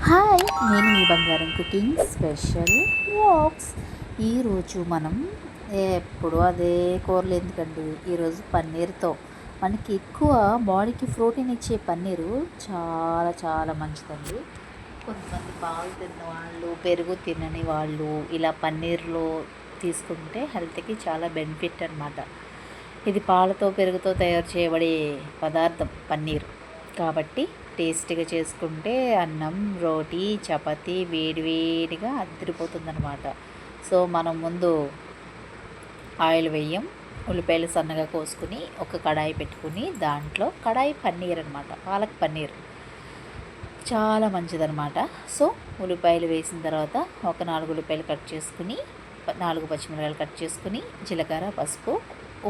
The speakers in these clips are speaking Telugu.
హాయ్, నేను మీ బంగారం కుకింగ్ స్పెషల్ వ్లాగ్స్. ఈరోజు మనం ఎప్పుడు అదే కూరలు ఎందుకండి, ఈరోజు పన్నీర్తో మనకి ఎక్కువ బాడీకి ప్రోటీన్ ఇచ్చే పన్నీరు చాలా చాలా మంచిదండి. కొంతమంది పాలు తిన్న వాళ్ళు, పెరుగు తినని వాళ్ళు ఇలా పన్నీర్లో తీసుకుంటే హెల్త్కి చాలా బెనిఫిట్ అనమాట. ఇది పాలతో పెరుగుతో తయారు చేయబడే పదార్థం పన్నీర్ కాబట్టి టేస్టీగా చేసుకుంటే అన్నం, రోటీ, చపాతీ వేడివేడిగా అదిరిపోతుందనమాట. సో మనం ముందు ఆయిల్ వేయం, ఉల్లిపాయలు సన్నగా కోసుకుని ఒక కడాయి పెట్టుకుని దాంట్లో కడాయి పన్నీర్ అనమాట, పాలక్ పన్నీర్ చాలా మంచిదనమాట. సో ఉల్లిపాయలు వేసిన తర్వాత ఒక 4 ఉల్లిపాయలు కట్ చేసుకుని, 4 పచ్చిమిరపకాయలు కట్ చేసుకుని, జీలకర్ర, పసుపు,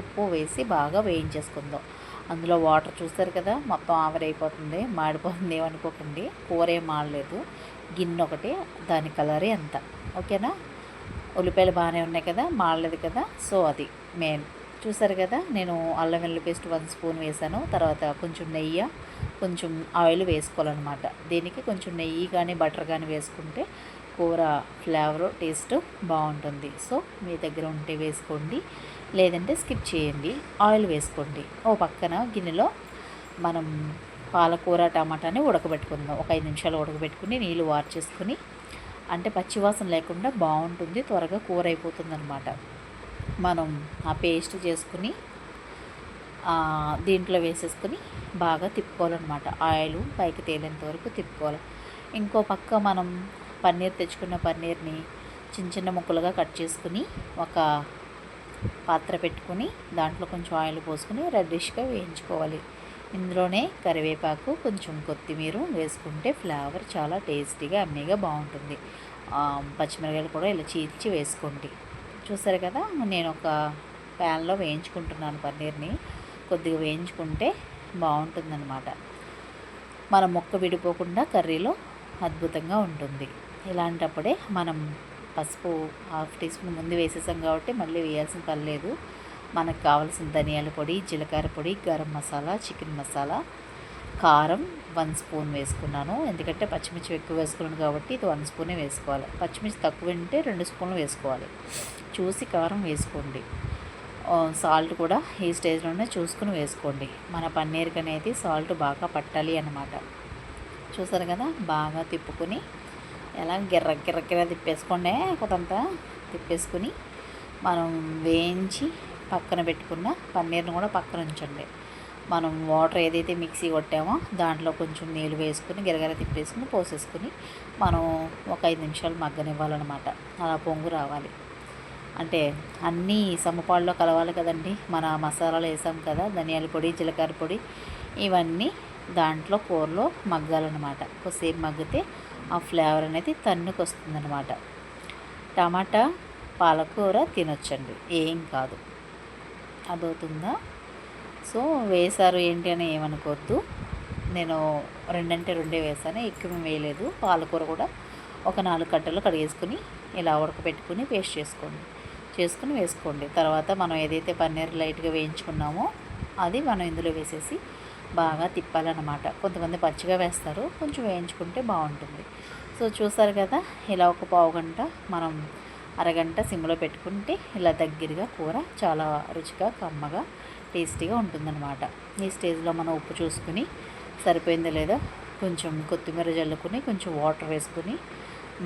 ఉప్పు వేసి బాగా వేయించేసుకుందాం. అందులో వాటర్ చూస్తారు కదా, మొత్తం ఆవిరైపోతుంది, మాడిపోతుంది ఏమనుకోకండి. కూర ఏం మాడలేదు, గిన్నె ఒకటి, దాని కలరే అంత. ఓకేనా? ఉల్లిపాయలు బాగానే ఉన్నాయి కదా, మాడలేదు కదా. సో అది మెయిన్. చూసారు కదా, నేను అల్లం వెల్లుల్లి పేస్ట్ 1 స్పూన్ వేసాను. తర్వాత కొంచెం నెయ్యి, కొంచెం ఆయిల్ వేసుకోవాలన్నమాట. దీనికి కొంచెం నెయ్యి కానీ బటర్ కానీ వేసుకుంటే కూర ఫ్లేవర్ టేస్ట్ బాగుంటుంది. సో మీ దగ్గర ఉంటే వేసుకోండి, లేదంటే స్కిప్ చేయండి. ఆయిల్ వేసుకోండి. ఓ పక్కన గిన్నెలో మనం పాలకూర టమాటాని ఉడకబెట్టుకుందాం. ఒక 5 నిమిషాలు ఉడకబెట్టుకుని నీళ్ళు వార్చేసుకుని, అంటే పచ్చివాసన లేకుండా బాగుంటుంది, త్వరగా కూర అయిపోతుంది అనమాట. మనం ఆ పేస్ట్ చేసుకుని దీంట్లో వేసేసుకుని బాగా తిప్పుకోవాలన్నమాట. ఆయిల్ పైకి తేలేంత వరకు తిప్పుకోవాలి. ఇంకో పక్క మనం పన్నీర్ తెచ్చుకున్న పన్నీర్ని చిన్న చిన్న ముక్కలుగా కట్ చేసుకుని ఒక పాత్ర పెట్టుకుని దాంట్లో కొంచెం ఆయిల్ పోసుకుని రెడ్డిష్గా వేయించుకోవాలి. ఇందులోనే కరివేపాకు, కొంచెం కొత్తిమీర వేసుకుంటే ఫ్లేవర్ చాలా టేస్టీగా అమ్మీగా బాగుంటుంది. పచ్చిమిరపకాయలు కూడా ఇలా చీల్చి వేసుకోండి. చూసారు కదా, నేను ఒక ప్యాన్లో వేయించుకుంటున్నాను పన్నీర్ని. కొద్దిగా వేయించుకుంటే బాగుంటుందన్నమాట. మన ముక్క విడిపోకుండా కర్రీలో అద్భుతంగా ఉంటుంది. ఇలాంటప్పుడే మనం పసుపు 1/2 టీ స్పూన్ ముందు వేసేసాం కాబట్టి మళ్ళీ వేయాల్సిన పని లేదు. మనకు కావాల్సిన ధనియాల పొడి, జీలకర్ర పొడి, గరం మసాలా, చికెన్ మసాలా, కారం 1 స్పూన్ వేసుకున్నాను. ఎందుకంటే పచ్చిమిర్చి ఎక్కువ వేసుకున్నాను కాబట్టి ఇది 1 స్పూనే వేసుకోవాలి. పచ్చిమిర్చి తక్కువ ఉంటే 2 స్పూన్లు వేసుకోవాలి. చూసి కారం వేసుకోండి. సాల్ట్ కూడా ఈ స్టేజ్లోనే చూసుకుని వేసుకోండి. మన పన్నీర్కి అనేది సాల్ట్ బాగా పట్టాలి అన్నమాట. చూసారు కదా, బాగా తిప్పుకొని ఎలా గిర్ర గిర్ర గిర్ర తిప్పేసుకోండి. కొంతంతా తిప్పేసుకుని మనం వేయించి పక్కన పెట్టుకున్న పన్నీర్ని కూడా పక్కన ఉంచండి. మనం వాటర్ ఏదైతే మిక్సీ కొట్టామో దాంట్లో కొంచెం నీళ్ళు వేసుకుని గిరగర తిప్పేసుకుని పోసేసుకుని మనం ఒక 5 నిమిషాలు మగ్గనివ్వాలన్నమాట. అలా పొంగు రావాలి. అంటే అన్నీ సమపాల్లో కలవాలి కదండి. మన మసాలాలు వేసాం కదా, ధనియాల పొడి, జీలకర్ర పొడి, ఇవన్నీ దాంట్లో కూరలో మగ్గాలన్నమాట. కొద్దిసేపు మగ్గితే ఆ ఫ్లేవర్ అనేది తన్నుకు వస్తుందన్నమాట. టమాటా పాలకూర తినొచ్చండి, ఏం కాదు. అదవుతుందా? సో వేశారు ఏంటి అని ఏమనుకోవద్దు. నేను 2 అంటే 2 వేసాను, ఎక్కువ వేయలేదు. పాలకూర కూడా ఒక 4 కట్టలు కడిగేసుకుని ఇలా ఉడకపెట్టుకుని పేస్ట్ చేసుకుని వేసుకోండి. తర్వాత మనం ఏదైతే పన్నీర్ లైట్గా వేయించుకున్నామో అది మనం ఇందులో వేసేసి బాగా తిప్పాలన్నమాట. కొంతమంది పచ్చిగా వేస్తారు, కొంచెం వేయించుకుంటే బాగుంటుంది. సో చూసారు కదా, ఇలా ఒక పావు గంట మనం అరగంట సిమ్లో పెట్టుకుంటే ఇలా దగ్గరగా కూర చాలా రుచిగా, కమ్మగా, టేస్టీగా ఉంటుందన్నమాట. ఈ స్టేజ్లో మనం ఉప్పు చూసుకుని సరిపోయిందో లేదో కొంచెం కొత్తిమీర జల్లుకుని కొంచెం వాటర్ వేసుకుని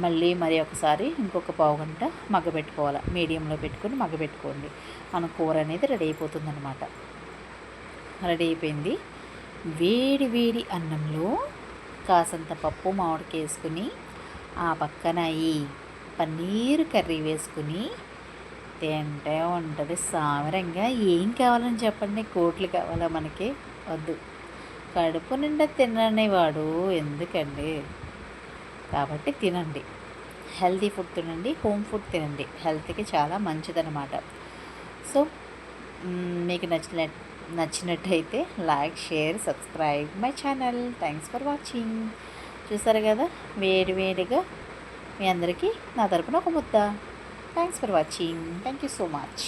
మళ్ళీ మరి ఒకసారి ఇంకొక పావు గంట మగ్గబెట్టుకోవాలి. మీడియంలో పెట్టుకుని మగ్గబెట్టుకోండి. మన కూర అనేది రెడీ అయిపోతుందన్నమాట. రెడీ అయిపోయింది. వేడి వేడి అన్నంలో కాసంత పప్పు మామిడికాయ వేసుకుని ఆ పక్కన ఈ పన్నీర్ కర్రీ వేసుకుని తింటే ఉంటుంది సామరంగా. ఏం కావాలని చెప్పండి, కోట్లు కావాలా మనకి? వద్దు. కడుపు నిండా తిననేవాడు ఎందుకండి? కాబట్టి తినండి, హెల్తీ ఫుడ్ తినండి, హోమ్ ఫుడ్ తినండి, హెల్త్కి చాలా మంచిదన్నమాట. సో మీకు నచ్చినట్టయితే like, share, subscribe my channel. Thanks for watching. చూసారు కదా, వేడిగా మీ అందరికీ నా తరపున ఒక ముద్ద. Thanks for watching. Thank you so much.